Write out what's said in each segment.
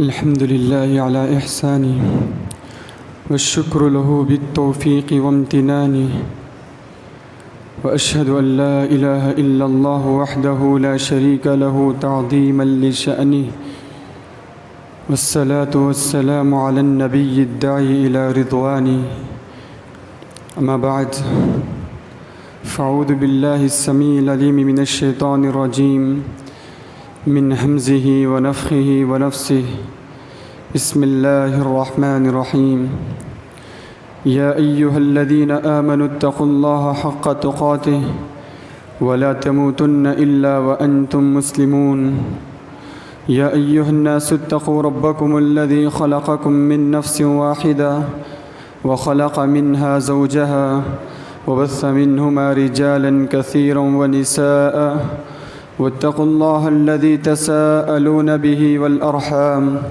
الحمد لله على إحسانه والشكر له بالتوفيق وامتنانه وأشهد أن لا إله إلا الله وحده لا شريك له تعظيما لشأنه والصلاة والسلام على النبي الداعي إلى رضوانه أما بعد فأعوذ بالله السميع العليم من الشيطان الرجيم من همزه ونفخه ونفسه بسم الله الرحمن الرحيم يا أيها الذين آمنوا اتقوا الله حق تقاته ولا تموتن إلا وأنتم مسلمون يا أيها الناس اتقوا ربكم الذي خلقكم من نفس واحدة وخلق منها زوجها وبث منهما رجالا كثيرا ونساء واتقوا الله الذي تساءلون به والأرحام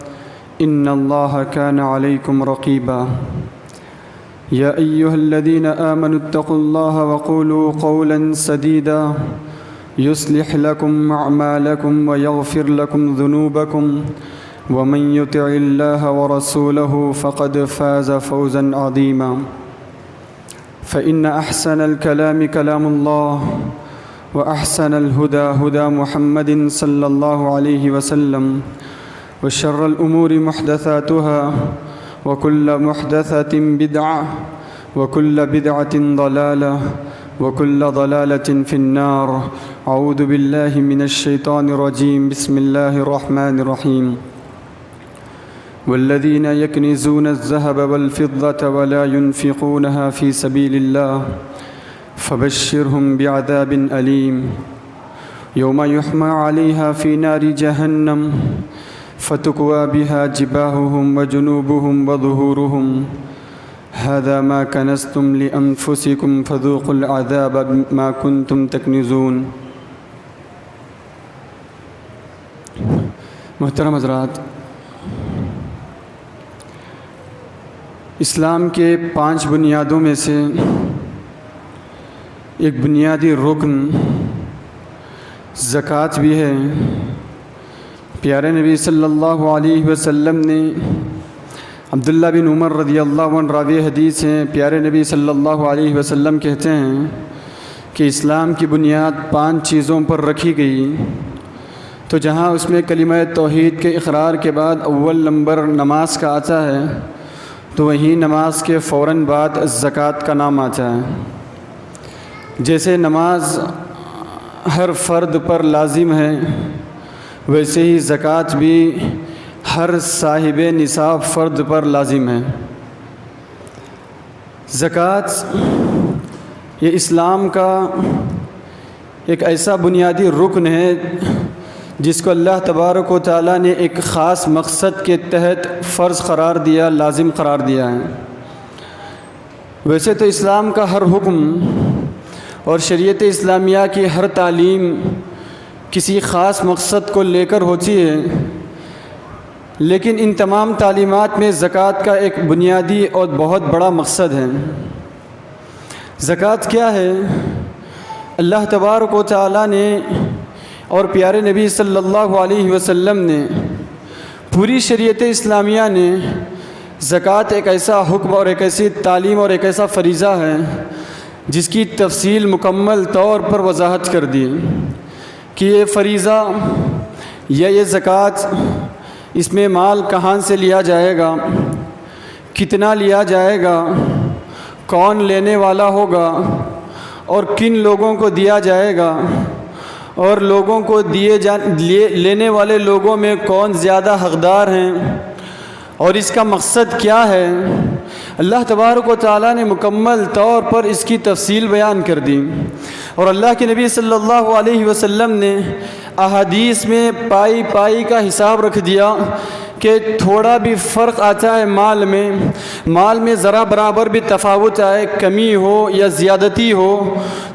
إن الله كان عليكم رقيبا يا أيها الذين آمنوا اتقوا الله وقولوا قولا سديدا يصلح لكم أعمالكم ويغفر لكم ذنوبكم ومن يطع الله ورسوله فقد فاز فوزا عظيما فإن أحسن الكلام كلام الله وأحسن الهدى هدى محمد صلى الله عليه وسلم وشر الأمور محدثاتها وكل محدثة بدعة وكل بدعة ضلالة وكل ضلالة في النار أعوذ بالله من الشيطان الرجيم بسم الله الرحمن الرحيم والذين يكنزون الذهب والفضة ولا ينفقونها في سبيل الله فبشرهم بعذاب أليم يوم يحمى عليها في نار جهنم فتكوى بها جباههم وجنوبهم وظهورهم هذا ما كنزتم لأنفسكم فذوقوا العذاب بما كنتم تكنزون. محترم حضرات، اسلام کے 5 بنیادوں میں سے ایک بنیادی رکن زکوٰۃ بھی ہے. پیارے نبی صلی اللہ علیہ وسلم نے عبداللہ بن عمر رضی اللہ عنہ راوی حدیث ہیں، پیارے نبی صلی اللہ علیہ وسلم کہتے ہیں کہ اسلام کی بنیاد 5 چیزوں پر رکھی گئی، تو جہاں اس میں کلمہ توحید کے اقرار کے بعد اول نمبر نماز کا آتا ہے، تو وہیں نماز کے فوراً بعد زکوٰۃ کا نام آتا ہے. جیسے نماز ہر فرد پر لازم ہے، ویسے ہی زکوٰۃ بھی ہر صاحب نصاب فرد پر لازم ہے. زکوٰۃ یہ اسلام کا ایک ایسا بنیادی رکن ہے جس کو اللہ تبارک و تعالیٰ نے ایک خاص مقصد کے تحت فرض قرار دیا، لازم قرار دیا ہے. ویسے تو اسلام کا ہر حکم اور شریعت اسلامیہ کی ہر تعلیم کسی خاص مقصد کو لے کر ہوتی ہے، لیکن ان تمام تعلیمات میں زکوٰۃ کا ایک بنیادی اور بہت بڑا مقصد ہے. زکوٰۃ کیا ہے؟ اللہ تبارک و تعالیٰ نے اور پیارے نبی صلی اللہ علیہ وسلم نے، پوری شریعت اسلامیہ نے زکوٰۃ ایک ایسا حکم اور ایک ایسی تعلیم اور ایک ایسا فریضہ ہے جس کی تفصیل مکمل طور پر وضاحت کر دی کہ یہ فریضہ یا یہ زکوٰۃ، اس میں مال کہاں سے لیا جائے گا، کتنا لیا جائے گا، کون لینے والا ہوگا اور کن لوگوں کو دیا جائے گا، اور لوگوں کو لینے والے لوگوں میں کون زیادہ حقدار ہیں، اور اس کا مقصد کیا ہے. اللہ تبارک و تعالیٰ نے مکمل طور پر اس کی تفصیل بیان کر دی، اور اللہ کے نبی صلی اللہ علیہ وسلم نے احادیث میں پائی پائی کا حساب رکھ دیا کہ تھوڑا بھی فرق آتا ہے مال میں ذرا برابر بھی تفاوت آئے، کمی ہو یا زیادتی ہو،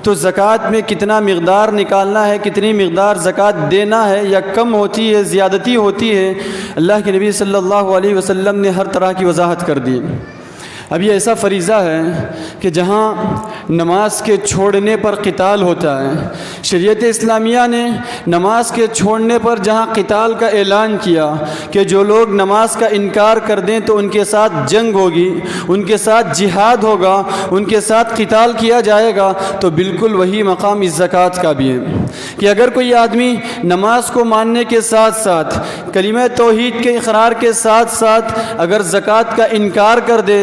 تو زکوٰۃ میں کتنا مقدار نکالنا ہے، کتنی مقدار زکوٰۃ دینا ہے، یا کم ہوتی ہے، زیادتی ہوتی ہے، اللہ کے نبی صلی اللہ علیہ وسلم نے ہر طرح کی وضاحت کر دی. اب یہ ایسا فریضہ ہے کہ جہاں نماز کے چھوڑنے پر قتال ہوتا ہے۔ شریعت اسلامیہ نے نماز کے چھوڑنے پر جہاں قتال کا اعلان کیا کہ جو لوگ نماز کا انکار کر دیں تو ان کے ساتھ جنگ ہوگی، ان کے ساتھ جہاد ہوگا، ان کے ساتھ قتال کیا جائے گا، تو بالکل وہی مقام اس زکوٰۃ کا بھی ہے کہ اگر کوئی آدمی نماز کو ماننے کے ساتھ ساتھ کلمہ توحید کے اقرار کے ساتھ ساتھ اگر زکوٰۃ کا انکار کر دے،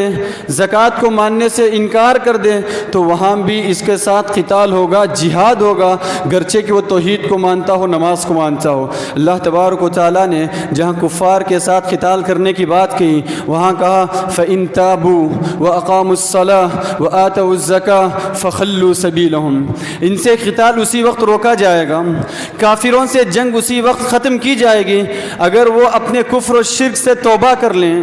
زکوٰۃ کو ماننے سے انکار کر دے، تو وہاں بھی اس کے ساتھ قتال ہوگا، جہاد ہوگا، گرچہ کہ وہ توحید کو مانتا ہو، نماز کو مانتا ہو۔ اللہ تبارک و تعالیٰ نے جہاں کفار کے ساتھ قتال کرنے کی بات کی، وہاں کہا فَإِن تَابُوا وَأَقَامُوا الصَّلَاةَ وَآتَوُا الزَّكَاةَ فَخَلُّوا سَبِيلَهُمْ، ان سے قتال اسی وقت روکا جائے گا، کافروں سے جنگ اسی وقت ختم کی جائے گی اگر وہ اپنے کفر و شرک سے توبہ کر لیں،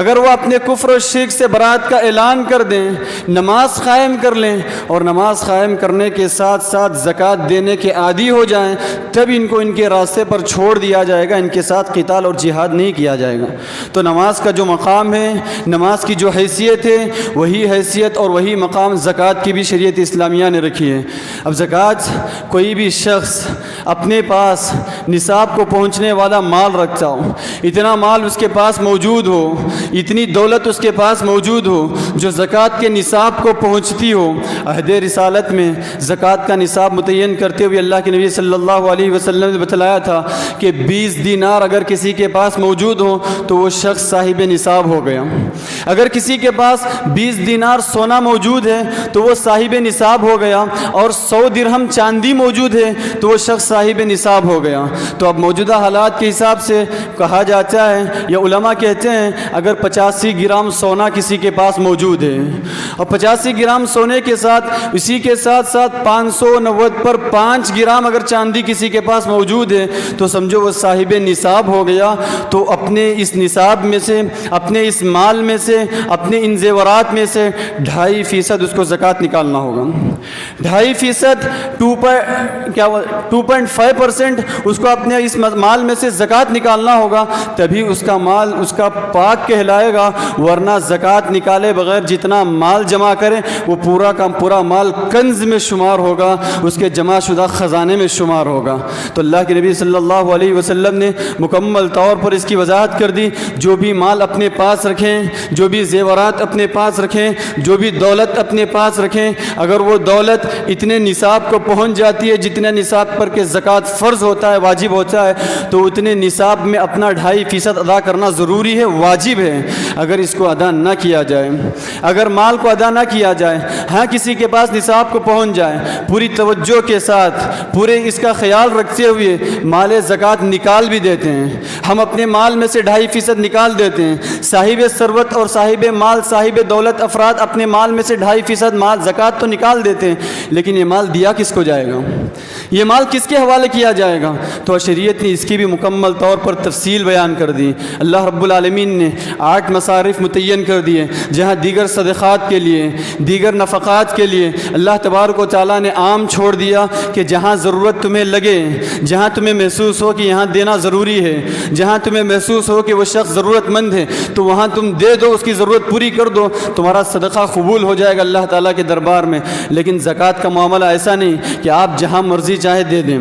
اگر وہ اپنے کفر و شرک سے برات کا اعلان کر دیں، نماز قائم کر لیں اور نماز قائم کرنے کے ساتھ ساتھ زکوٰۃ دینے کے عادی ہو جائیں، تب ان کو ان کے راستے پر چھوڑ دیا جائے گا، ان کے ساتھ قتال اور جہاد نہیں کیا جائے گا۔ تو نماز کا جو مقام ہے، نماز کی جو حیثیت ہے، وہی حیثیت اور وہی مقام زکوٰۃ کی بھی شریعت اسلامیہ نے رکھی ہے۔ اب زکوٰۃ کوئی بھی شخص اپنے پاس نصاب کو پہنچنے والا مال رکھتا ہو، اتنا مال اس کے پاس موجود ہو، اتنی دولت اس کے پاس موجود ہو جو زکوٰۃ کے نصاب کو پہنچتی ہو۔ عہد رسالت میں زکوٰۃ کا نصاب متعین کرتے ہوئے اللہ کے نبی صلی اللہ علیہ وسلم نے بتلایا تھا کہ 20 دینار اگر کسی کے پاس موجود ہو تو وہ شخص صاحب نصاب ہو گیا۔ اگر کسی کے پاس 20 دینار سونا موجود ہے تو وہ صاحب نصاب ہو گیا، اور 100 درہم چاندی موجود ہے تو وہ شخص صاحب نصاب ہو گیا۔ تو اب موجودہ حالات کے حساب سے کہا جاتا ہے یا علماء کہتے ہیں اگر 85 گرام سونا کسی کے پاس موجود ہے اور 85 گرام سونے کے ساتھ اسی کے ساتھ ساتھ 590 پر 5 گرام اگر چاندی کسی کے پاس موجود ہے تو سمجھو وہ صاحب نصاب ہو گیا۔ تو اپنے اس نصاب میں سے، اپنے اس مال میں سے، اپنے ان زیورات میں سے 2.5% اس کو زکوٰۃ نکالنا ہوگا۔ 2.5% 2.5% اس کو اپنے اس مال میں سے زکوٰۃ نکالنا ہوگا، تبھی اس کا مال اس کا پاک کہلائے گا، ورنہ زکوٰۃ نکالے بغیر جتنا مال جمع کرے وہ پورا کا پورا مال کنز میں شمار ہوگا، اس کے جمع شدہ خزانے میں شمار ہوگا۔ تو اللہ کے نبی صلی اللہ علیہ وسلم نے مکمل طور پر اس کی وضاحت کر دی، جو بھی مال اپنے پاس رکھیں، جو بھی زیورات اپنے پاس رکھیں، جو بھی دولت اپنے پاس رکھیں، اگر وہ دولت اتنے نصاب کو پہنچ جاتی ہے جتنے نصاب پر کہ زکوٰۃ فرض ہوتا ہے، واجب ہوتا ہے، تو اتنے نصاب میں اپنا 2.5% ادا کرنا ضروری ہے، واجب ہے۔ اگر اس کو ادا نہ کیا جائے، اگر مال کو ادا نہ کیا جائے، ہاں کسی کے پاس نصاب کو پہنچ جائے، پوری توجہ کے ساتھ پورے اس کا خیال رکھتے ہوئے مال زکوٰۃ نکال بھی دیتے ہیں، ہم اپنے مال میں سے 2.5% نکال دیتے ہیں۔ صاحب ثروت اور صاحب مال، صاحب دولت افراد اپنے مال میں سے 2.5% مال زکوٰۃ تو نکال دیتے ہیں، لیکن یہ مال دیا کس کو جائے گا؟ یہ مال کس کے حوالے کیا جائے گا؟ تو شریعت نے اس کی بھی مکمل طور پر تفصیل بیان کر دی۔ اللہ رب العالمین نے 8 مصارف متعین کر دیے، جہاں دیگر صدقات کے لیے، دیگر نفقات کے لیے اللہ تبارک و تعالیٰ نے عام چھوڑ دیا کہ جہاں ضرورت تمہیں لگے، جہاں تمہیں محسوس ہو کہ یہاں دینا ضروری ہے، جہاں تمہیں محسوس ہو کہ وہ شخص ضرورت مند ہے، تو وہاں تم دے دو، اس کی ضرورت پوری کر دو، تمہارا صدقہ قبول ہو جائے گا اللہ تعالیٰ کے دربار میں۔ لیکن زکوٰۃ کا معاملہ ایسا نہیں کہ آپ جہاں مرضی چاہے دے دیں،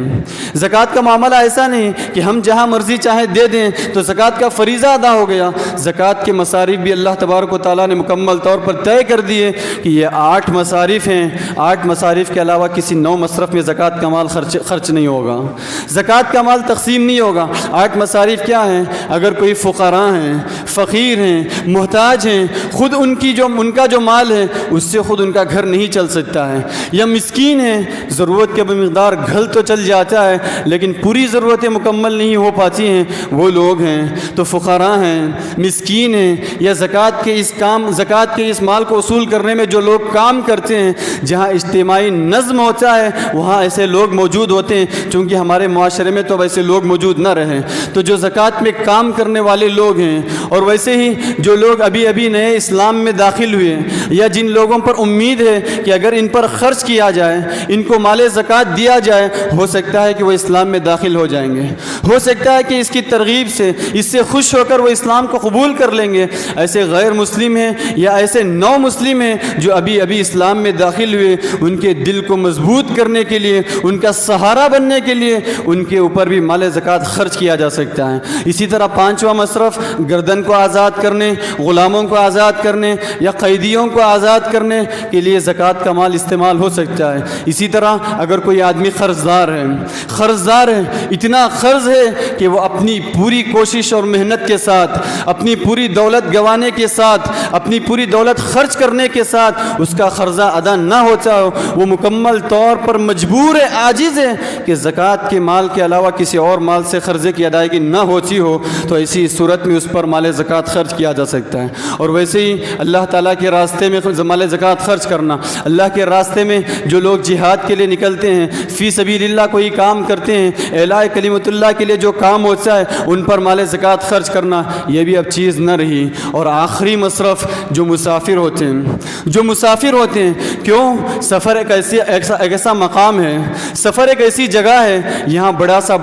زکوٰۃ کا معاملہ ایسا نہیں کہ ہم جہاں مرضی چاہے دے دیں تو زکوٰۃ کا فریضہ ادا ہو گیا۔ زکوٰۃ کے مصارف بھی اللہ تبارک و تعالیٰ نے مکمل طور پر طے کر دیے کہ یہ 8 مصارف ہیں، 8 مصارف کے علاوہ کسی 9 مصرف میں زکوٰۃ کا مال خرچ نہیں ہوگا، زکوٰۃ کا مال تقسیم نہیں ہوگا۔ 8 مصارف کیا ہیں؟ اگر کوئی فقراء ہیں، فقیر ہیں، محتاج ہیں، خود ان کا جو مال ہے اس سے خود ان کا گھر نہیں چل سکتا ہے، یا مسکین ہیں، ضرورت کے مقدار گھل تو چل جاتا ہے لیکن پوری ضرورتیں مکمل نہیں ہو پاتی ہیں، وہ لوگ ہیں۔ تو فقراء ہیں، مسکین ہیں، یا زکوٰۃ کے اس مال کو وصول کرنے میں جو لوگ کام کرتے ہیں، جہاں اجتماعی نظم ہوتا ہے وہاں ایسے لوگ موجود ہوتے ہیں، چونکہ ہمارے معاشرے میں تو ویسے لوگ موجود نہ رہیں، تو جو زکوٰۃ میں کام کرنے والے لوگ ہیں، اور ویسے ہی جو لوگ ابھی نئے اسلام میں داخل ہوئے، یا جن لوگوں پر امید ہے کہ اگر ان پر خرچ کیا جائے، ان کو مال مال زکوٰۃ دیا جائے، ہو سکتا ہے کہ وہ اسلام میں داخل ہو جائیں گے، ہو سکتا ہے کہ اس کی ترغیب سے، اس سے خوش ہو کر وہ اسلام کو قبول کر لیں گے۔ ایسے غیر مسلم ہیں یا ایسے نو مسلم ہیں جو ابھی اسلام میں داخل ہوئے، ان کے دل کو مضبوط کرنے کے لیے، ان کا سہارا بننے کے لیے ان کے اوپر بھی مال زکوٰۃ خرچ کیا جا سکتا ہے۔ اسی طرح پانچواں مصرف، گردن کو آزاد کرنے، غلاموں کو آزاد کرنے یا قیدیوں کو آزاد کرنے کے لیے زکوٰۃ کا مال استعمال ہو سکتا ہے۔ اسی طرح اگر کوئی آدمی قرض دار ہے، اتنا قرض ہے کہ وہ اپنی پوری کوشش اور محنت کے ساتھ، اپنی پوری دولت گنوانے کے ساتھ، اپنی پوری دولت خرچ کرنے کے ساتھ اس کا قرضہ ادا نہ ہوتا ہو، وہ مکمل طور پر مجبور ہے، عاجز ہے کہ زکوٰۃ کے مال کے علاوہ کسی اور مال سے قرضے کی ادائیگی نہ ہوتی ہو، تو ایسی صورت میں اس پر مال زکوٰۃ خرچ کیا جا سکتا ہے۔ اور ویسے ہی اللہ تعالیٰ کے راستے میں مال زکوٰۃ خرچ کرنا، اللہ کے راستے میں جو لوگ جہاد کے لیے نکلتے ہیں، فی سبیل اللہ کوئی کام کرتے ہیں، اعلاء کلمۃ اللہ کے لیے جو کام ہوتا ہے، ان پر مال زکوٰۃ خرچ کرنا یہ بھی اب چیز نہ رہی۔ اور آخری مصرف جو مسافر ہوتے ہیں، کیوں؟ سفر ایک ایسا مقام ہے، سفر ایک ایسی جگہ ہے، یہاں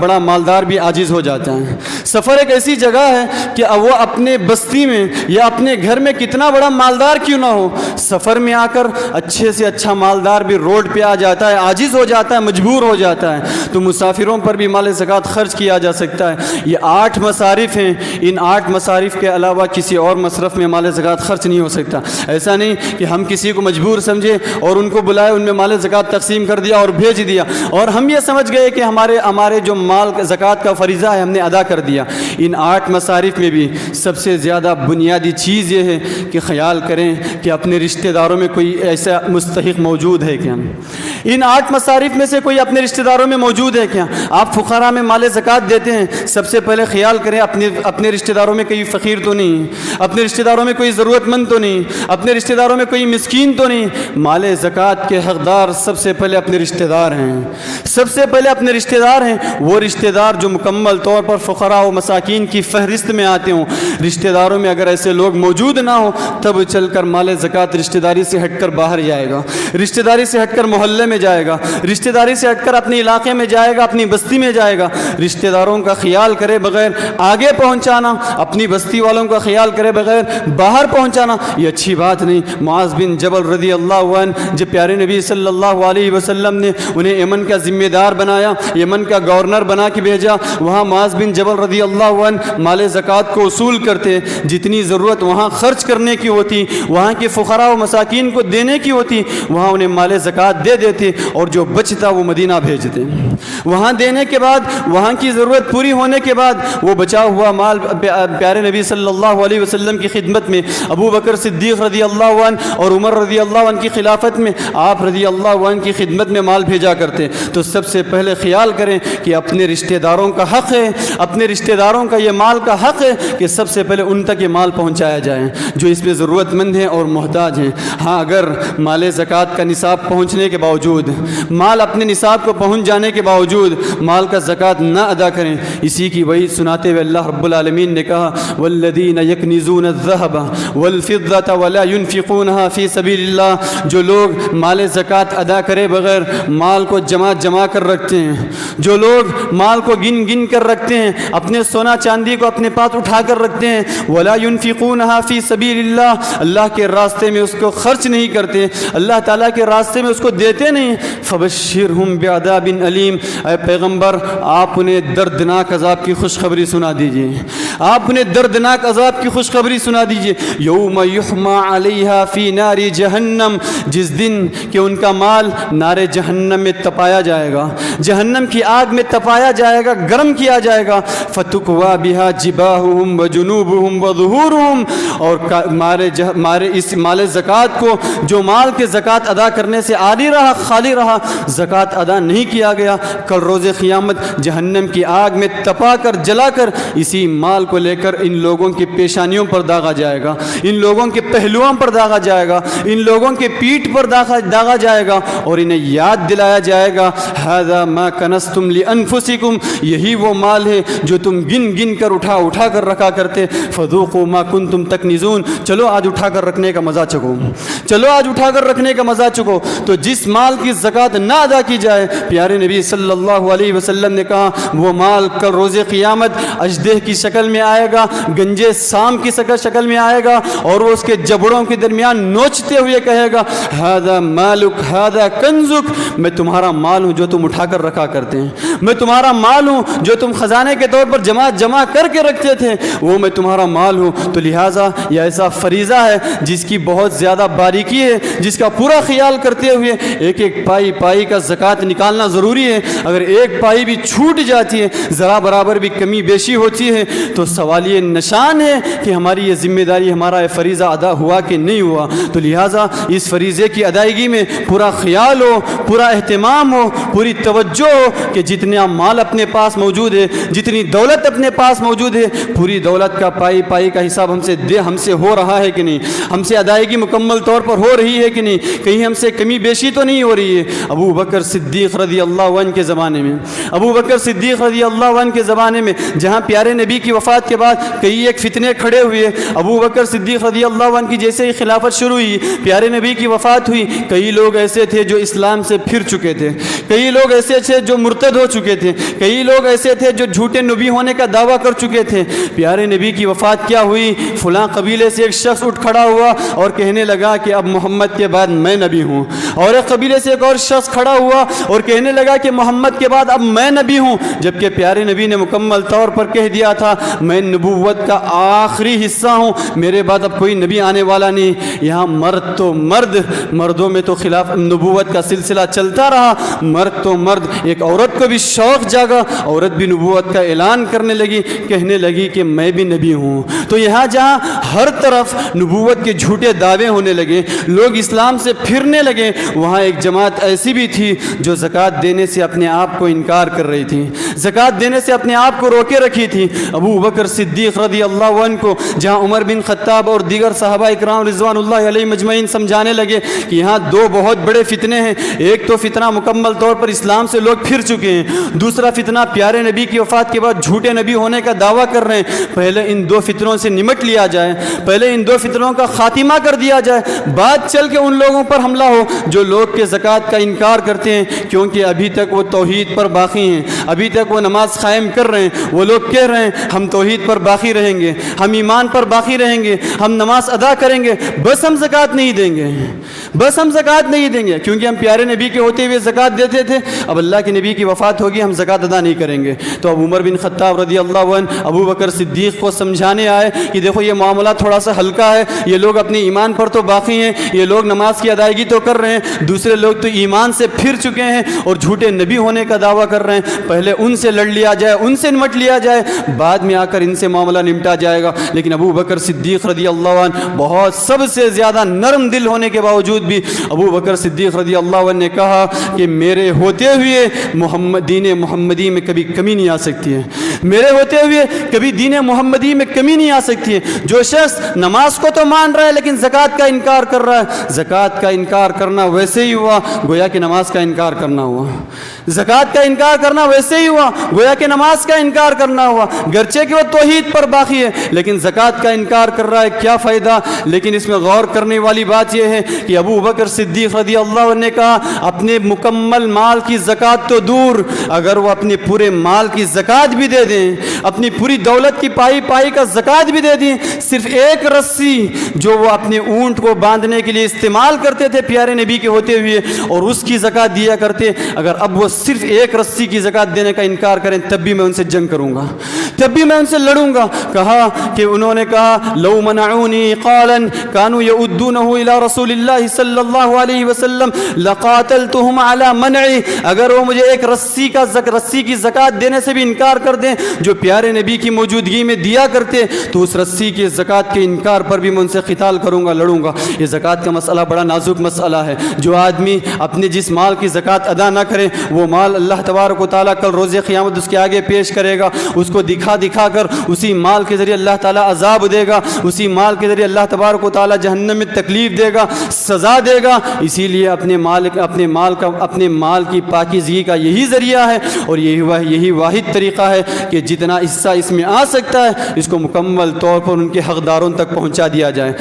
بڑا مالدار بھی عاجز ہو جاتا ہے۔ سفر ایک ایسی جگہ ہے کہ وہ اپنے بستی میں یا اپنے گھر میں کتنا بڑا مالدار کیوں نہ ہو، سفر میں آ کر اچھے سے اچھا مالدار بھی روڈ پہ آ جاتا ہے، عاجز ہو جاتا ہے، مجبور ہو جاتا ہے۔ تو مسافروں پر بھی مال زکوٰۃ خرچ کیا جا سکتا ہے۔ یہ 8 مصارف ہیں، ان 8 مصارف کے علاوہ کسی اور مصرف میں مال زکوٰۃ خرچ نہیں ہو سکتا۔ ایسا نہیں کہ ہم کسی کو مجبور سمجھے اور ان کو بلائے، ان میں مال زکوٰۃ تقسیم کر دیا اور بھیج دیا، اور ہم یہ سمجھ گئے کہ ہمارے جو مال زکوٰۃ کا فریضہ ہے ہم نے ادا کر دیا۔ ان 8 مصارف میں بھی سب سے زیادہ بنیادی چیز یہ ہے کہ خیال کریں کہ اپنے رشتہ داروں میں کوئی ایسا مستحق موجود ہے کیا؟ ان 8 مصارف میں سے کوئی اپنے رشتہ داروں میں موجود ہے کیا؟ آپ فقراء میں مال زکوٰۃ دیتے ہیں، سب سے پہلے خیال کریں اپنے رشتہ داروں میں کوئی فقیر تو نہیں، اپنے رشتہ داروں میں کوئی ضرورت مند تو نہیں، اپنے رشتہ داروں میں کوئی مسکین تو نہیں۔ مال زکوٰۃ کے حقدار سب سے پہلے اپنے رشتہ دار ہیں، سب سے پہلے اپنے رشتہ دار ہیں، وہ رشتہ دار جو مکمل طور پر فقراء و مساکین کی فہرست میں آتے ہوں۔ رشتہ داروں میں اگر ایسے لوگ موجود نہ ہوں تب چل کر مال زکوٰۃ رشتہ داری سے ہٹ کر باہر جائے گا، رشتہ داری سے ہٹ کر محلے میں جائے گا، رشتہ داری سے ہٹ کر اپنے علاقے میں جائے گا، اپنی بستی میں جائے گا۔ رشتہ داروں کا خیال کرے بغیر آگے پہنچانا، اپنی بستی والوں کا خیال کرے بغیر باہر پہنچانا، یہ اچھی بات نہیں۔ معاذ بن جبل رضی اللہ عنہ جب پیارے نبی صلی اللہ علیہ وسلم نے انہیں یمن کا ذمہ دار بنایا، یمن کا گورنر بنا کے بھیجا، وہاں معاذ بن جبل رضی اللہ عنہ مال زکوٰۃ کو وصول کرتے، جتنی ضرورت وہاں خرچ کرنے کی ہوتی، وہاں کے فقراء و مساکین کو دینے کی ہوتی، وہاں انہیں مال زکوٰۃ دے دیتے اور جو بچتا وہ مدینہ بھیجتے۔ وہاں دینے کے بعد، وہاں کی ضرورت پوری ہونے کے بعد وہ بچا ہوا مال پیارے نبی صلی اللہ علیہ وسلم کی خدمت میں، ابو بکر صدیق رضی اللہ عنہ اور عمر رضی اللہ عنہ کی خلافت میں آپ رضی اللہ عنہ کی خدمت میں مال بھیجا کرتے۔ تو سب سے پہلے خیال کریں کہ اپنے رشتہ داروں کا حق ہے، اپنے رشتہ داروں کا یہ مال کا حق ہے کہ سب سے پہلے ان تک یہ مال پہنچایا جائے جو اس میں ضرورت مند ہیں اور محتاج ہیں۔ ہاں اگر مال زکوٰۃ کا نصاب پہنچنے کے باوجود، مال اپنے نصاب کو پہنچ جانے کے باوجود مال کا زکوٰۃ نہ ادا کریں، اسی کی وہی سناتے ہوئے اللہ رب العالمین نے کہا والذین یکنزون الذہب والفضة ولا ينفقونها فی سبیل اللہ، جو لوگ مال زکوٰۃ ادا کرے بغیر مال کو جمع کر رکھتے ہیں، جو لوگ مال کو گن کر رکھتے ہیں، اپنے سونا چاندی کو اپنے پاس اٹھا کر رکھتے ہیں، ولا ينفقونها فی سبیل اللہ، اللہ کے راستے میں اس کو خرچ نہیں کرتے، اللہ تعالیٰ کے راستے میں اس کو دیتے نہیں، فبشرہم بعذاب علیم، اے پیغمبر آپ انہیں دردناک عذاب کی خوشخبری سنا دیجئے، آپ انہیں دردناک عذاب کی خوشخبری سنا دیجئے۔ یوم یحمى علیہا فی نار جہنم، جس دن کہ ان کا مال نار جہنم میں تپایا جائے گا، جہنم کی آگ میں تپایا جائے گا، گرم کیا جائے گا، فتکوی بہا جباہہم وجنوبہم وظہورہم، اور مارے اس مال زکوٰۃ کو جو مال کے زکوٰۃ ادا کرنے سے عاری رہا، خالی رہا، زکوٰۃ ادا نہیں کیا گیا، کل روز قیامت جہنم کی آگ میں تپا کر جلا کر اسی مال کو لے کر ان لوگوں کی پیشانیوں پر داغا جائے گا، ان لوگوں کے پہلوؤں پر داغا جائے گا، ان لوگوں کے پیٹھ پر داغا جائے گا، اور انہیں یاد دلایا جائے گا ھذا ما کنزتم لانفسکم، یہی وہ مال ہے جو تم گن کر اٹھا کر رکھا کرتے، فذوقوا ما کنتم تکنزون، چلو آج اٹھا کر رکھنے کا مزہ چکھو، چلو آج اٹھا کر رکھنے کا مزہ چکھو۔ تو جس مال کی زکوٰۃ نہ ادا کی جائے، پیارے نبی صلی اللہ علیہ وسلم نے کہا وہ مال کل روز قیامت اژدہا کی شکل میں آئے گا، گنجے سام کی شکل میں آئے گا، اور وہ اس کے جبڑوں کے درمیان نوچتے ہوئے کہے گا ھذا مالک ھذا کنزک، میں تمہارا مال ہوں جو تم اٹھا کر رکھا کرتے ہیں، میں تمہارا مال ہوں جو تم خزانے کے طور پر جمع کر کے رکھتے تھے، وہ میں تمہارا مال ہوں۔ تو لہٰذا یہ ایسا فریضہ ہے جس کی بہت زیادہ باریکی ہے، جس کا پورا خیال کرتے ہوئے ایک ایک پائی کا زکوٰۃ نکالنا ضروری ہے۔ اگر ایک پائی بھی چھوٹ جاتی ہے، ذرا برابر بھی کمی بیشی ہوتی ہے، تو سوال یہ نشان ہے کہ ہماری یہ ذمہ داری، ہمارا یہ فریضہ ادا ہوا کہ نہیں ہوا۔ تو لہٰذا اس فریضے کی ادائیگی میں پورا خیال ہو، پورا اہتمام ہو، پوری توجہ ہو کہ جتنا مال اپنے پاس موجود ہے، جتنی دولت اپنے پاس موجود ہے، پوری دولت کا پائی کا حساب ہم سے ہو رہا ہے کہ نہیں، ہم سے ادائیگی مکمل طور پر ہو رہی ہے کہ نہیں، کہیں ہم سے کمی بیشی تو نہیں ہو رہی ہے۔ ابو بکر صدیق رضی اللہ عنہ کے زمانے میں، ابو بکر صدیق رضی اللہ عنہ کے زمانے میں جہاں پیارے نبی کی وفات کے بعد کئی ایک فتنے کھڑے ہوئے، ابو بکر صدیق رضی اللہ عنہ کی جیسے ہی خلافت شروع ہوئی، پیارے نبی کی وفات ہوئی، کئی لوگ ایسے تھے جو اسلام سے پھر چکے تھے، کئی لوگ ایسے تھے جو مرتد ہو چکے تھے، کئی لوگ ایسے تھے جو جھوٹے نبی ہونے کا دعویٰ کر چکے تھے۔ پیارے نبی کی وفات کیا ہوئی، فلاں قبیلے سے ایک شخص اٹھ کھڑا ہوا اور کہنے لگا کہ اب محمد کے بعد میں نبی ہوں، اور ایک قبیلے سے ایک اور شخص کھڑا ہوا اور کہنے لگا کہ محمد کے بعد اب میں نبی ہوں، جبکہ پیارے نبی نے مکمل طور پر کہہ دیا تھا میں نبوت کا آخری حصہ ہوں، میرے بعد اب کوئی نبی آنے والا نہیں۔ یہاں مرد تو مردوں میں تو خلاف نبوت کا سلسلہ چلتا رہا، مرد تو مرد، ایک عورت کو بھی شوق جاگا، عورت بھی نبوت کا اعلان کرنے لگی، کہنے لگی کہ میں بھی نبی ہوں۔ تو یہاں جہاں ہر طرف نبوت کے جھوٹے دعوے ہونے لگے، لوگ اسلام سے پھرنے لگے، وہاں ایک جماعت ایسی بھی تھی جو زکوٰۃ دینے سے اپنے آپ کو انکار کر رہی تھی، زکوٰۃ دینے سے اپنے آپ کو روکے رکھی تھی۔ ابو بکر صدیق رضی اللہ عنہ کو جہاں عمر بن خطاب اور دیگر صحابہ اکرام رضوان اللہ علیہ مجمعین سمجھانے لگے کہ یہاں دو بہت بڑے فتنے ہیں، ایک تو فتنہ مکمل طور پر اسلام سے لوگ پھر چکے ہیں، دوسرا فتنہ پیارے نبی کی وفات کے بعد جھوٹے نبی ہونے کا دعویٰ کر رہے ہیں، پہلے ان دو فتنوں سے نمٹ لیا جائے، پہلے ان دو فتنوں کا خاتمہ کر دیا جائے، بعد چل کے ان لوگوں پر حملہ ہو جو لوگ کے زکوٰۃ کا انکار کرتے ہیں، کیونکہ ابھی تک وہ توحید پر باقی ہیں، ابھی تک وہ نماز قائم کر رہے ہیں، وہ لوگ کہہ رہے ہیں ہم توحید پر باقی رہیں گے، ہم ایمان پر باقی رہیں گے، ہم نماز ادا کریں گے، بس ہم زکوٰۃ نہیں دیں گے، بس ہم زکوٰۃ نہیں دیں گے، کیونکہ ہم پیارے نبی کے ہوتے ہوئے زکوٰۃ دیتے تھے، اب اللہ کے نبی کی وفات ہوگی ہم زکوٰۃ ادا نہیں کریں گے۔ تو اب عمر بن خطاب رضی اللہ عنہ ابو بکر صدیق کو سمجھانے آئے کہ دیکھو یہ معاملہ تھوڑا سا ہلکا ہے، یہ لوگ اپنے ایمان پر تو باقی ہیں، یہ لوگ نماز کی ادائیگی تو کر رہے ہیں، دوسرے لوگ تو ایمان سے پھر چکے ہیں اور جھوٹے نبی ہونے کا دعویٰ کر رہے ہیں، پہلے ان سے لڑ لیا جائے، ان سے نمٹ لیا جائے، بعد میں آ کر ان سے معاملہ نمٹا جائے گا۔ لیکن ابو بکر صدیق رضی اللہ عنہ بہت سب سے زیادہ نرم دل ہونے کے باوجود بھی ابو بکر صدیق رضی اللہ عنہ نے کہا کہ میرے ہوتے ہوئے دین محمدی میں کبھی کمی نہیں آ سکتی ہے، میرے ہوتے ہوئے کبھی دین محمدی میں کمی نہیں آ سکتی ہے۔ جو شخص نماز کو تو مان رہا ہے لیکن زکوٰۃ کا انکار کر رہا ہے، زکوٰۃ کا انکار کرنا ویسے ہی ہوا گویا کہ نماز کا انکار کرنا ہوا، زکوٰۃ کا انکار کرنا ویسے ہی ہوا گویا کہ نماز کا انکار کرنا ہوا، گرچہ کہ وہ توحید پر باقی ہے لیکن زکوٰۃ کا انکار کر رہا ہے، کیا فائدہ۔ لیکن اس میں غور کرنے والی بات یہ ہے کہ ابو بکر صدیق رضی اللہ عنہ نے کہا اپنے مکمل مال کی زکوٰۃ تو دور، اگر وہ اپنے پورے مال کی زکوٰۃ بھی دے دیں، اپنی پوری دولت کی پائی کا زکوٰۃ بھی دے دیں، صرف ایک رسی جو وہ اپنے اونٹ کو باندھنے کے لیے استعمال کرتے تھے پیارے نبی کے ہوتے ہوئے اور اس کی زکوٰۃ دیا کرتے، اگر اب وہ صرف ایک رسی کی زکوٰۃ دینے کا انکار کریں تب بھی میں ان سے جنگ کروں گا، تب بھی میں ان سے لڑوں گا۔ کہا کہ انہوں نے کہا لو منعونی قالا كانوا يؤدونه الى رسول اللہ صلی اللہ علیہ وسلم لقاتلتهم على منعه، اگر وہ مجھے ایک رسی کی زکوٰۃ دینے سے بھی انکار کر دیں جو پیارے نبی کی موجودگی میں دیا کرتے تو اس رسی کی زکوٰۃ کے انکار پر بھی میں ان سے قتال کروں گا، لڑوں گا۔ یہ زکوٰۃ کا مسئلہ بڑا نازک مسئلہ ہے، جو آدمی اپنے جس مال کی زکوٰۃ ادا نہ کرے وہ مال اللہ تبارک و تعالیٰ کل روز قیامت اس کے آگے پیش کرے گا، اس کو دکھا کر اسی مال کے ذریعے اللہ تعالیٰ عذاب دے گا، اسی مال کے ذریعے اللہ تبارک و تعالیٰ جہنم میں تکلیف دے گا، سزا بڑھا دے گا۔ اسی لیے اپنے مال کی پاکیزگی کا یہی ذریعہ ہے اور یہی واحد طریقہ ہے کہ جتنا حصہ اس میں آ سکتا ہے اس کو مکمل طور پر ان کے حقداروں تک پہنچا دیا جائے۔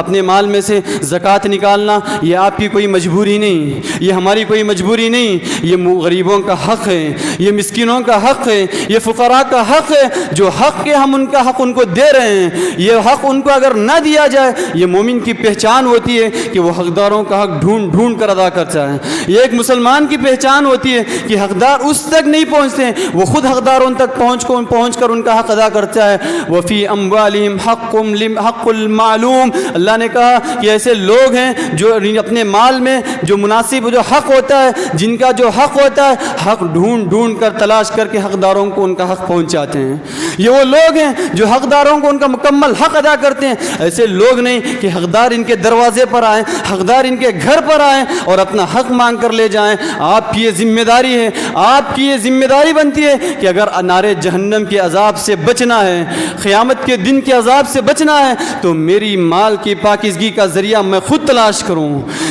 اپنے مال میں سے زکوٰۃ نکالنا یہ آپ کی کوئی مجبوری نہیں، یہ ہماری کوئی مجبوری نہیں، یہ غریبوں کا حق ہے، یہ مسکینوں کا حق ہے، یہ فقراء کا حق ہے۔ جو حق ہے ہم ان کا حق ان کو دے رہے ہیں۔ یہ حق ان کو اگر نہ دیا جائے، یہ مومن کی پہچان ہوتی ہے کہ وہ حقداروں کا حق ڈھونڈ ڈھونڈ کر ادا کرتا ہے۔ یہ ایک مسلمان کی پہچان ہوتی ہے کہ حقدار اس تک نہیں پہنچتے ہیں، وہ خود حقداروں تک پہنچ کر ان کا حق ادا کرتا ہے۔ وفی اموالہم حق المعلوم، اللہ نے کہا کہ ایسے لوگ ہیں جو اپنے مال میں جو مناسب جو حق ہوتا ہے، جن کا جو حق ہوتا ہے، حق ڈھونڈ ڈھونڈ کر تلاش کر کے حقداروں کو ان کا حق پہنچاتے ہیں۔ یہ وہ لوگ ہیں جو حقداروں کو ان کا مکمل حق ادا کرتے ہیں۔ ایسے لوگ نہیں کہ حقدار ان کے دروازے پر آئیں، حقدار ان کے گھر پر آئیں اور اپنا حق مانگ کر لے جائیں۔ آپ کی یہ ذمہ داری ہے، آپ کی یہ ذمہ داری بنتی ہے کہ اگر نارے جہنم کے عذاب سے بچنا ہے، قیامت کے دن کے عذاب سے بچنا ہے، تو میری مال کی پاکیزگی کا ذریعہ میں خود تلاش کروں،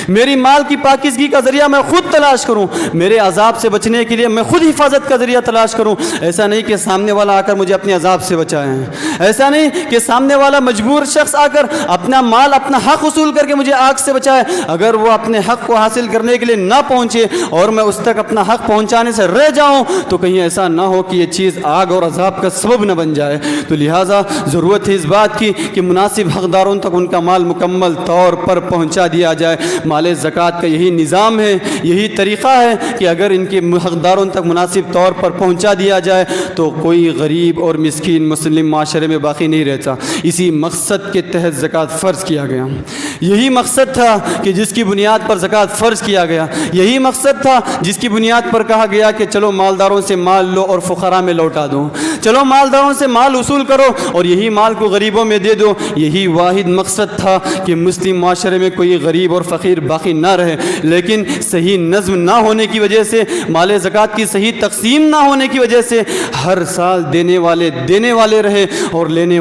میری مال کی پاکیزگی کا ذریعہ میں خود تلاش کروں، میرے عذاب سے بچنے کے لیے میں خود حفاظت کا ذریعہ تلاش کروں۔ ایسا نہیں کہ سامنے والا آ کر مجھے اپنے عذاب سے بچائے، ایسا نہیں کہ سامنے والا مجبور شخص آ کر اپنا مال اپنا حق وصول کر کے مجھے آگ سے بچائے۔ اگر وہ اپنے حق کو حاصل کرنے کے لیے نہ پہنچے اور میں اس تک اپنا حق پہنچانے سے رہ جاؤں تو کہیں ایسا نہ ہو کہ یہ چیز آگ اور عذاب کا سبب نہ بن جائے۔ تو لہٰذا ضرورت ہے اس بات کی کہ مناسب حقداروں تک ان کا مال مکمل طور پر پہنچا دیا جائے۔ مال زکوٰۃ کا یہی نظام ہے، یہی طریقہ ہے کہ اگر ان کے حقداروں تک مناسب طور پر پہنچا دیا جائے تو کوئی غریب اور مسکین مسلم معاشرے میں باقی نہیں رہتا۔ اسی مقصد کے تحت زکوٰۃ فرض کیا گیا، یہی مقصد تھا کہ جس کی بنیاد پر زکوٰۃ فرض کیا گیا، یہی مقصد تھا جس کی بنیاد پر کہا گیا کہ چلو مالداروں سے مال لو اور فقراء میں لوٹا دو، چلو مالداروں سے مال وصول کرو اور یہی مال کو غریبوں میں دے دو۔ یہی واحد مقصد تھا کہ مسلم معاشرے میں کوئی غریب اور فقیر باقی نہ رہے۔ لیکن صحیح نظم نہ ہونے کی وجہ سے، مال زکوٰۃ کی صحیح تقسیم نہ ہونے کی وجہ سے ہر سال دینے والے رہے اور لینے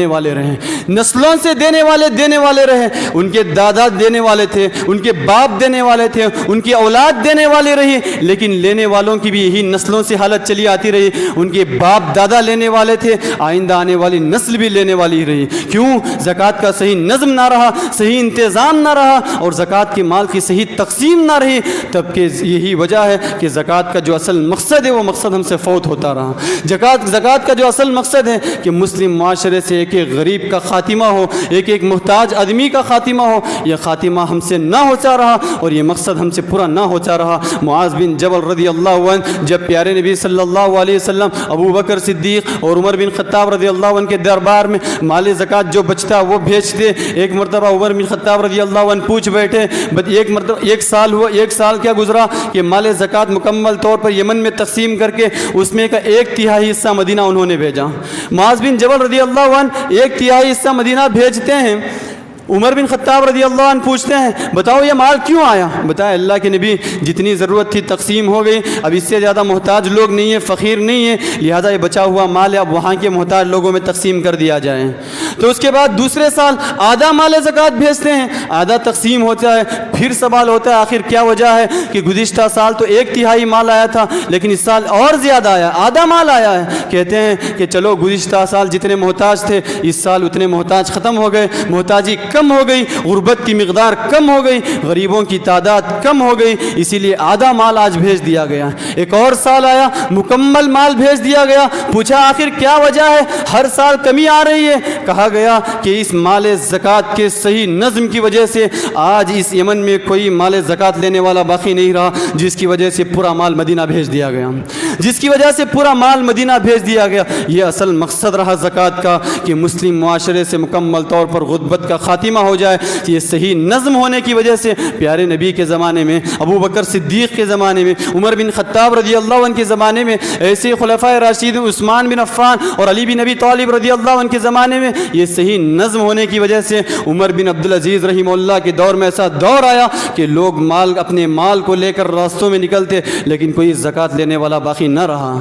والے رہے، نسلوں سے دینے والے رہے۔ ان کے دادا دینے والے تھے، ان کے باپ دینے والے تھے، ان کی اولاد دینے والے رہی، لیکن لینے والوں کی بھی یہی نسلوں سے حالت چلی آتی رہی۔ ان کے باپ دادا لینے والے تھے، آئندہ آنے والی نسل بھی لینے والی رہی۔ کیوں؟ زکوٰۃ کا صحیح نظم نہ رہا، صحیح انتظام نہ رہا اور زکوٰۃ کے مال کی صحیح تقسیم نہ رہی۔ تب کہ یہی وجہ ہے کہ زکوٰۃ کا جو اصل مقصد ہے وہ مقصد ہم سے فوت ہوتا رہا۔ زکوٰۃ کا جو اصل مقصد ہے کہ مسلم معاشرے سے ایک ایک غریب کا خاتمہ ہو، ایک ایک محتاج آدمی کا خاتمہ ہو، یہ خاتمہ ہم سے نہ ہوتا رہا اور یہ مقصد ہم سے پورا نہ ہوتا رہا۔ معاذ بن جبل رضی اللہ عنہ جب پیارے نبی صلی اللہ علیہ وسلم، ابو بکر صدیق اور عمر بن خطاب رضی اللہ عنہ کے دربار میں مال زکوٰۃ جو بچتا وہ بھیجتے، ایک مرتبہ عمر بن خطاب رضی اللہ عنہ پوچھ بیٹھے، ایک سال کیا گزرا کہ مال زکوٰۃ مکمل طور پر یمن میں تقسیم کر کے اس میں کا 1/3 حصہ مدینہ انہوں نے بھیجا۔ معاذ بن جبل رضی اللہ عنہ 1/3 حصہ مدینہ بھیجتے ہیں۔ عمر بن خطاب رضی اللہ عنہ پوچھتے ہیں بتاؤ یہ مال کیوں آیا؟ بتایا اللہ کے نبی جتنی ضرورت تھی تقسیم ہو گئی، اب اس سے زیادہ محتاج لوگ نہیں ہیں، فقیر نہیں ہیں، لہذا یہ بچا ہوا مال ہے اب وہاں کے محتاج لوگوں میں تقسیم کر دیا جائے۔ تو اس کے بعد دوسرے سال آدھا مال زکوٰۃ بھیجتے ہیں، آدھا تقسیم ہوتا ہے۔ پھر سوال ہوتا ہے آخر کیا وجہ ہے کہ گزشتہ سال تو 1/3 مال آیا تھا لیکن اس سال اور زیادہ آیا، آدھا مال آیا ہے۔ کہتے ہیں کہ چلو گزشتہ سال جتنے محتاج تھے اس سال اتنے محتاج ختم ہو گئے، محتاجی کم ہو گئی، غربت کی مقدار کم ہو گئی، غریبوں کی تعداد کم ہو گئی، اسی لیے آدھا مال آج بھیج دیا گیا۔ ایک اور سال آیا، مکمل مال بھیج دیا گیا۔ پوچھا آخر کیا وجہ ہے، ہر سال کمی آ رہی ہے؟ کہا گیا کہ اس مال زکوٰۃ کے صحیح نظم کی وجہ سے آج اس یمن میں کوئی مال زکوٰۃ لینے والا باقی نہیں رہا، جس کی وجہ سے پورا مال مدینہ بھیج دیا گیا، جس کی وجہ سے پورا مال مدینہ بھیج دیا گیا۔ یہ اصل مقصد رہا زکوٰۃ کا کہ مسلم معاشرے سے مکمل طور پر غربت کا خاتمہ ہو جائے۔ یہ صحیح نظم ہونے کی وجہ سے پیارے نبی کے زمانے میں، ابو بکر صدیق کے زمانے میں، عمر بن خطاب رضی اللہ عنہ کے زمانے میں، ایسے خلفائے راشدین عثمان بن عفان اور علی بن ابی طالب رضی اللہ عنہ کے زمانے میں یہ صحیح نظم ہونے کی وجہ سے عمر بن عبدالعزیز رحمہ اللہ کے دور میں ایسا دور آیا کہ لوگ اپنے مال کو لے کر راستوں میں نکلتے لیکن کوئی زکوٰۃ لینے والا باقی نہ رہا۔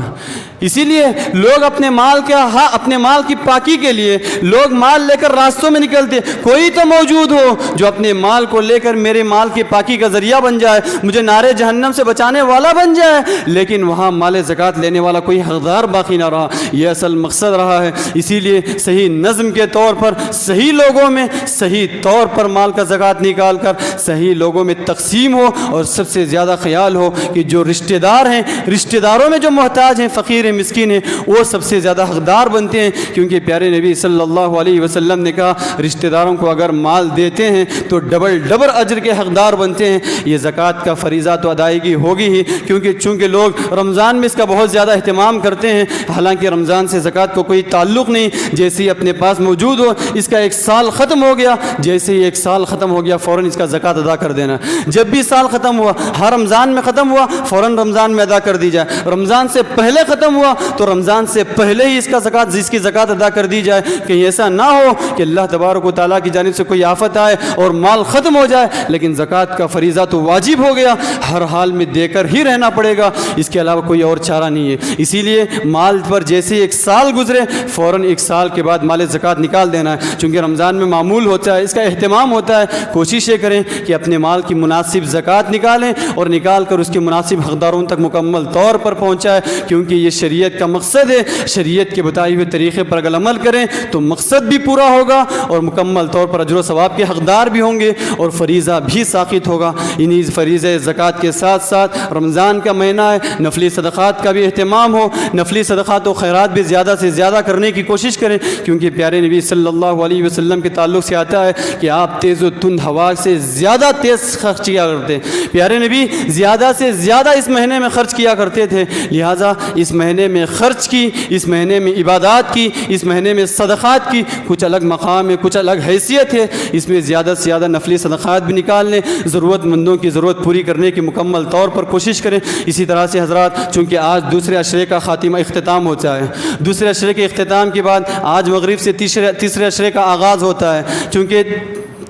اسی لیے لوگ اپنے مال کی پاکی کے لیے لوگ مال لے کر راستوں میں نکلتے. کوئی تو موجود ہو جو اپنے مال کو لے کر میرے مال کی پاکی کا ذریعہ بن جائے, مجھے نارے جہنم سے بچانے والا بن جائے, لیکن وہاں مال زکوٰۃ لینے والا کوئی حقدار باقی نہ رہا. یہ اصل مقصد رہا ہے. اسی لیے صحیح نظم کے طور پر صحیح لوگوں میں صحیح طور پر مال کا زکوٰۃ نکال کر صحیح لوگوں میں تقسیم ہو, اور سب سے زیادہ خیال ہو کہ جو رشتہ دار ہیں, رشتہ داروں میں جو محتاج ہیں, فقیر مسکین ہیں, وہ سب سے زیادہ حقدار بنتے ہیں. کیونکہ پیارے نبی صلی اللہ علیہ وسلم نے کہا رشتہ داروں کو اگر مال دیتے ہیں تو ڈبل اجر کے حقدار بنتے ہیں. یہ زکوٰۃ کا فریضہ تو ادائیگی ہوگی ہی, کیونکہ چونکہ لوگ رمضان میں اس کا بہت زیادہ اہتمام کرتے ہیں, حالانکہ رمضان سے زکوٰۃ کو کوئی تعلق نہیں. جیسے ہی اپنے پاس موجود ہو, اس کا ایک سال ختم ہو گیا, جیسے ہی ایک سال ختم ہو گیا فوراً اس کا زکوٰۃ ادا کر دینا. جب بھی سال ختم ہوا, ہر رمضان میں ختم ہوا, فوراً رمضان میں ادا کر دی جائے. رمضان سے پہلے ختم ہوا تو رمضان سے پہلے ہی اس کی زکوٰۃ ادا کر دی جائے. کہیں ایسا نہ ہو کہ اللہ تبارک و تعالیٰ کی جانب سے کوئی آفت آئے اور مال ختم ہو جائے, لیکن زکوٰۃ کا فریضہ تو واجب ہو گیا, ہر حال میں دے کر ہی رہنا پڑے گا, اس کے علاوہ کوئی اور چارہ نہیں ہے. اسی لیے مال پر جیسے ایک سال گزرے فوراً ایک سال کے بعد مال زکوٰۃ نکال دینا ہے. چونکہ رمضان میں معمول ہوتا ہے, اس کا اہتمام ہوتا ہے. کوشش یہ کریں کہ اپنے مال کی مناسب زکوٰۃ نکالیں اور نکال کر اس کے مناسب حقداروں تک مکمل طور پر پہنچائے, کیونکہ یہ شریعت کا مقصد ہے. شریعت کے بتائے ہوئے طریقے پر اگر عمل کریں تو مقصد بھی پورا ہوگا اور مکمل طور پر اجر و ثواب کے حقدار بھی ہوں گے اور فریضہ بھی ساقط ہوگا. انہی فریضہ زکوٰۃ کے ساتھ ساتھ رمضان کا مہینہ ہے, نفلی صدقات کا بھی اہتمام ہو. نفلی صدقات و خیرات بھی زیادہ سے زیادہ کرنے کی کوشش کریں, کیونکہ پیارے نبی صلی اللہ علیہ وسلم کے تعلق سے آتا ہے کہ آپ تیز و تند ہوا سے زیادہ تیز خرچ کیا کرتے. پیارے نبی زیادہ سے زیادہ اس مہینے میں خرچ کیا کرتے تھے. لہٰذا اس مہینے میں خرچ کی, اس مہینے میں عبادات کی, اس مہینے میں صدقات کی کچھ الگ مقام ہے, کچھ الگ حیثیت ہے. اس میں زیادہ سے زیادہ نفلی صدقات بھی نکال لیں, ضرورت مندوں کی ضرورت پوری کرنے کی مکمل طور پر کوشش کریں. اسی طرح سے حضرات, چونکہ آج دوسرے عشرے کا خاتمہ اختتام ہوتا ہے, دوسرے عشرے کے اختتام کے بعد آج مغرب سے تیسرے عشرے کا آغاز ہوتا ہے. چونکہ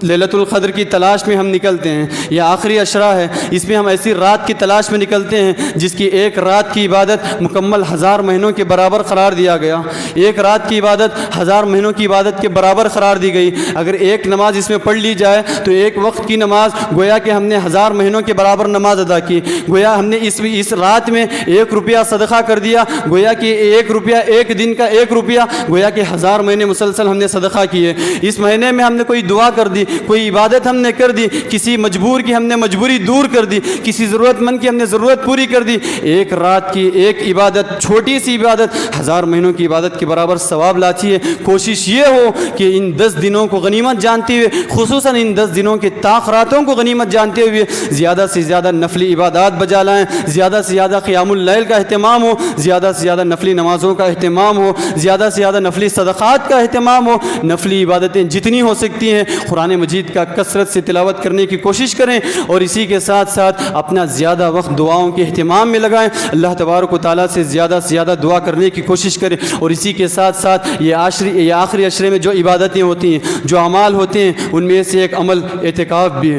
لیلۃ القدر کی تلاش میں ہم نکلتے ہیں, یہ آخری عشرہ ہے, اس میں ہم ایسی رات کی تلاش میں نکلتے ہیں جس کی ایک رات کی عبادت مکمل 1000 مہینوں کے برابر قرار دیا گیا. ایک رات کی عبادت 1000 مہینوں کی عبادت کے برابر قرار دی گئی. اگر ایک نماز اس میں پڑھ لی جائے تو ایک وقت کی نماز گویا کہ ہم نے 1000 مہینوں کے برابر نماز ادا کی. گویا ہم نے اس رات میں 1 روپیہ صدقہ کر دیا, گویا کہ 1 روپیہ ایک دن کا 1 روپیہ گویا کہ 1000 مہینے مسلسل ہم نے صدقہ کیے. اس مہینے میں ہم نے کوئی دعا کر دی, کوئی عبادت ہم نے کر دی, کسی مجبور کی ہم نے مجبوری دور کر دی, کسی ضرورت مند کی ہم نے ضرورت پوری کر دی. ایک رات کی ایک عبادت, چھوٹی سی عبادت 1000 مہینوں کی عبادت کے برابر ثواب لاتی ہے. کوشش یہ ہو کہ ان 10 دنوں کو غنیمت جانتے ہوئے, خصوصاً ان 10 دنوں کے تاخراتوں کو غنیمت جانتے ہوئے زیادہ سے زیادہ نفلی عبادات بجا لائیں, زیادہ سے زیادہ قیام اللیل کا اہتمام ہو, زیادہ سے زیادہ نفلی نمازوں کا اہتمام ہو, زیادہ سے زیادہ نفلی صدقات کا اہتمام ہو. نفلی عبادتیں جتنی ہو سکتی ہیں قرآن مجید کا کثرت سے تلاوت کرنے کی کوشش کریں, اور اسی کے ساتھ ساتھ اپنا زیادہ وقت دعاؤں کے اہتمام میں لگائیں. اللہ تبارک و تعالیٰ سے زیادہ دعا کرنے کی کوشش کریں. اور اسی کے ساتھ ساتھ یہ آخری عشرے میں جو عبادتیں ہوتی ہیں, جو اعمال ہوتے ہیں, ان میں سے ایک عمل اعتکاف بھی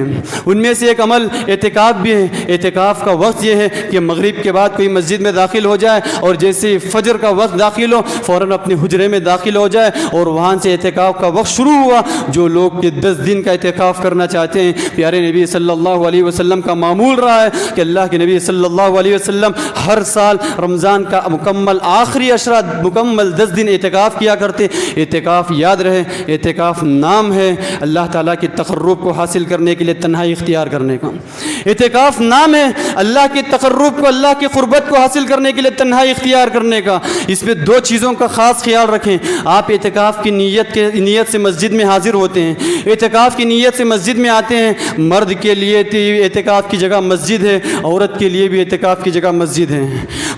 ہے. اعتکاف کا وقت یہ ہے کہ مغرب کے بعد کوئی مسجد میں داخل ہو جائے اور جیسے فجر کا وقت داخل ہو فوراً اپنے حجرے میں داخل ہو جائے اور وہاں سے اعتکاف کا وقت شروع ہوا. جو لوگ کہ 10 دن کا اعتکاف کرنا چاہتے ہیں, پیارے نبی صلی اللہ علیہ وسلم کا معمول رہا ہے کہ اللہ کے نبی صلی اللہ علیہ وسلم ہر سال رمضان کا مکمل آخری عشرہ مکمل 10 دن اعتکاف کیا کرتے. اعتکاف یاد رہے, اعتکاف نام ہے اللہ تعالیٰ کے تقرب کو حاصل کرنے کے لیے تنہائی اختیار کرنے کا. اعتکاف نام ہے اللہ کے تقرب کو, اللہ کی قربت کو حاصل کرنے کے لیے تنہائی اختیار کرنے کا. اس میں 2 چیزوں کا خاص خیال رکھیں. آپ اعتکاف کی نیت سے مسجد میں حاضر ہوتے ہیں, اعتکاف کی نیت سے مسجد میں آتے ہیں. مرد کے لیے اعتکاف کی جگہ مسجد ہے, عورت کے لیے بھی اعتکاف کی جگہ مسجد ہے.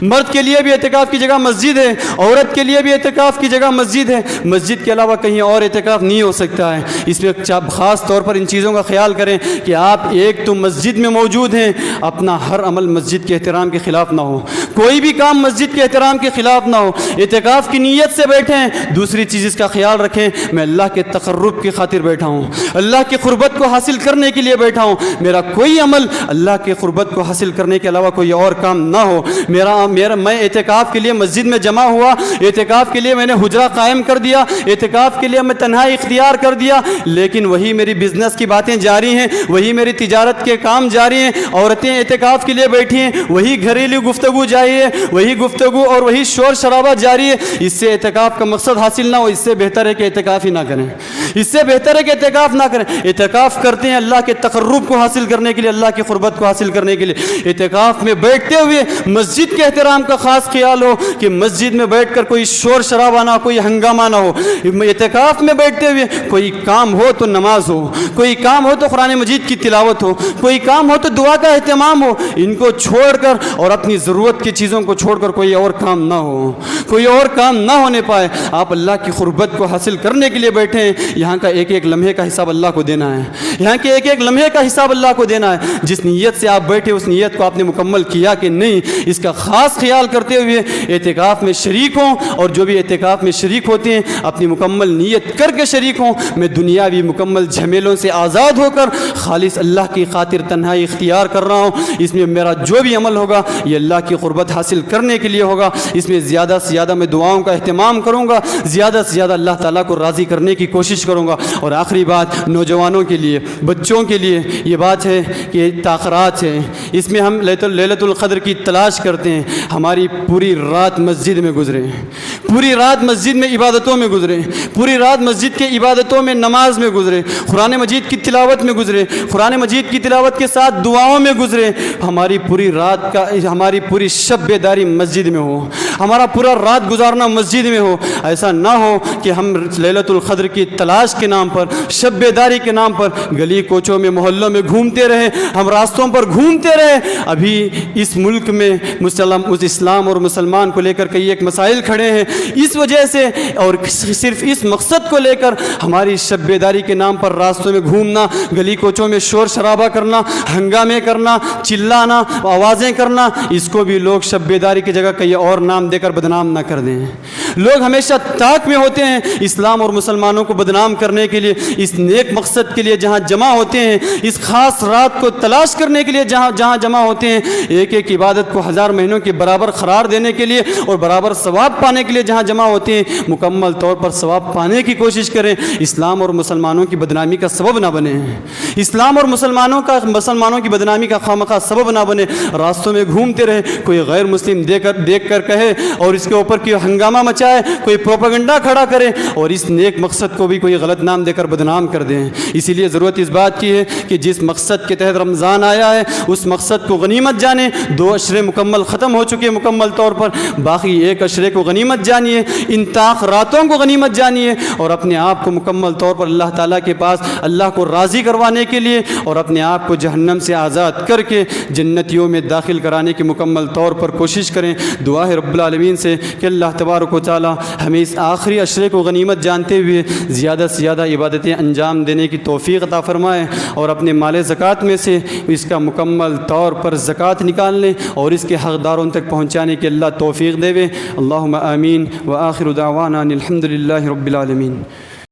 مرد کے لیے بھی اعتکاف کی جگہ مسجد ہے, عورت کے لیے بھی اعتکاف کی جگہ مسجد ہے. مسجد کے علاوہ کہیں اور اعتکاف نہیں ہو سکتا ہے. اس میں خاص طور پر ان چیزوں کا خیال کریں کہ آپ ایک تو مسجد میں موجود ہیں, اپنا ہر عمل مسجد کے احترام کے خلاف نہ ہو. کوئی بھی کام مسجد کے احترام کے خلاف نہ ہو. اعتکاف کی نیت سے بیٹھیں. دوسری چیز اس کا خیال رکھیں میں اللہ کے تقرب کی خاطر بیٹھا ہوں, اللہ کی قربت کو حاصل کرنے کے لیے بیٹھا ہوں. میرا کوئی عمل اللہ کے قربت کو حاصل کرنے کے علاوہ کوئی اور کام نہ ہو. میں اعتکاف کے لیے مسجد میں جمع ہوا, اعتکاف کے لیے میں نے حجرہ قائم کر دیا, اعتکاف کے لیے میں تنہائی اختیار کر دیا, لیکن وہی میری بزنس کی باتیں جاری ہیں, وہی میری تجارت کے کام جاری ہیں. عورتیں اعتکاف کے لیے بیٹھی ہیں, وہی گھریلو گفتگو جاری ہے, وہی گفتگو اور وہی شور شرابہ جاری ہے. اس سے اعتکاف کا مقصد حاصل نہ ہو. اس سے بہتر ہے کہ اعتکاف ہی نہ کریں. اس سے بہتر ہے کہ اعتکاف نہ کریں. اعتکاف کرتے ہیں اللہ کے تقرب کو حاصل کرنے کے لیے, اللہ کی قربت کو حاصل کرنے کے لیے. اعتکاف میں بیٹھتے ہوئے مسجد کے احترام کا خاص خیال ہو کہ مسجد میں بیٹھ کر کوئی شور شرابہ نہ, کوئی ہنگامہ نہ ہو. اعتکاف میں بیٹھتے ہوئے کوئی کام ہو تو نماز ہو, کوئی کام ہو تو قرآن مجید کی تلاوت ہو, کوئی کام ہو تو دعا کا اہتمام ہو. ان کو چھوڑ کر اور اپنی ضرورت کی چیزوں کو چھوڑ کر کوئی اور کام نہ ہو, کوئی اور کام نہ ہونے پائے. آپ اللہ کی قربت کو حاصل کرنے کے لیے بیٹھے ہیں. یہاں کا ایک ایک لمحے کا حساب اللہ کو دینا ہے, یہاں کے ایک ایک لمحے کا حساب اللہ کو دینا ہے. جس نیت سے آپ بیٹھے اس نیت کو آپ نے مکمل کیا کہ نہیں, اس کا خاص خیال کرتے ہوئے اعتکاف میں شریک ہوں. اور جو بھی اعتکاف میں شریک ہوتے ہیں اپنی مکمل نیت کر کے شریک ہوں. میں دنیاوی مکمل جھمیلوں سے آزاد ہو کر خالص اللہ کی خاطر تنہائی اختیار کر رہا ہوں. اس میں میرا جو بھی عمل ہوگا یہ اللہ کی قربت حاصل کرنے کے لیے ہوگا. اس میں زیادہ سے زیادہ میں دعاؤں کا اہتمام کروں گا, زیادہ سے زیادہ اللہ تعالیٰ کو راضی کرنے کی کوشش کروں گا. اور آخری بات نوجوانوں کے لیے, بچوں کے لیے یہ بات ہے کہ تاخرات ہیں. اس میں ہم لیلۃ القدر کی تلاش کرتے ہیں. ہماری پوری رات مسجد میں گزرے, پوری رات مسجد میں عبادتوں میں گزرے, پوری رات مسجد کے عبادتوں میں نماز میں گزرے, قرآن مجید کی تلاوت میں گزرے, قرآن مجید کی تلاوت کے ساتھ دعاؤں میں گزرے. ہماری پوری رات کا, ہماری پوری شب بیداری مسجد میں ہو, ہمارا پورا رات گزارنا مسجد میں ہو. ایسا نہ ہو کہ ہم لیلۃ القدر کی تلاش کے نام پر, شب بیداری کے نام پر گلی کوچوں میں محلوں میں گھومتے رہے, ہم راستوں پر گھومتے رہے. ابھی اس ملک میں اسلام اور مسلمان کو لے کر کئی ایک مسائل کھڑے ہیں. اس وجہ سے اور صرف اس مقصد کو لے کر ہماری شب بیداری کے نام پر راستوں میں گھومنا, گلی کوچوں میں شور شرابہ کرنا, ہنگامے کرنا, چلانا, آوازیں کرنا, اس کو بھی لوگ شب بیداری کی جگہ کئی اور نام دے کر بدنام نہ کر دیں. لوگ ہمیشہ طاق میں ہوتے ہیں اسلام اور مسلمانوں کو بدنام کرنے کے لیے. اس نیک مقصد کے لیے جہاں جمع ہوتے ہیں, اس خاص رات کو تلاش کرنے کے لیے جہاں جمع ہوتے ہیں, ایک ایک عبادت کو 1000 مہینوں کے برابر قرار دینے کے لیے اور برابر ثواب پانے کے لیے جہاں جمع ہوتے ہیں, مکمل طور پر ثواب پانے کی کوشش کریں. اسلام اور مسلمانوں کی بدنامی کا سبب نہ بنے, اسلام اور مسلمانوں کی بدنامی کا خواہ سبب نہ بنے. راستوں میں گھومتے رہے, کوئی غیر مسلم دیکھ کر کہے اور اس کے اوپر کوئی ہنگامہ مچائے, کوئی پروپیگنڈا کھڑا کرے اور اس نیک مقصد کو بھی کوئی غلط نام دے کر بدنام کر دیں. اسی لیے ضرورت اس بات کی ہے کہ جس مقصد کے تحت رمضان آیا ہے اس مقصد کو غنیمت جانیں. 2 اشرے مکمل ختم ہو چکے مکمل طور پر, باقی 1 اشرے کو غنیمت جانیے, ان طاق راتوں کو غنیمت جانیے اور اپنے آپ کو مکمل طور پر اللہ تعالیٰ کے پاس اللہ کو راضی کروانے کے لیے اور اپنے آپ کو جہنم سے آزاد کر کے جنتیوں میں داخل کرانے کی مکمل طور پر کوشش کریں. دعا ہے رب العالمین سے کہ اللہ تبارک و تعالیٰ ہمیں اس آخری اشرے کو غنیمت جانتے ہوئے زیادہ سے زیادہ عبادتیں انجام دینے کی توفیق عطا فرمائے اور اپنے مال زکوٰۃ میں سے اس کا مکمل طور پر زکوٰۃ نکالنے اور اس کے حقداروں تک پہنچانے کی اللہ توفیق دے. اللہم آمین. وآخر دعوانا الحمد للہ رب العالمین.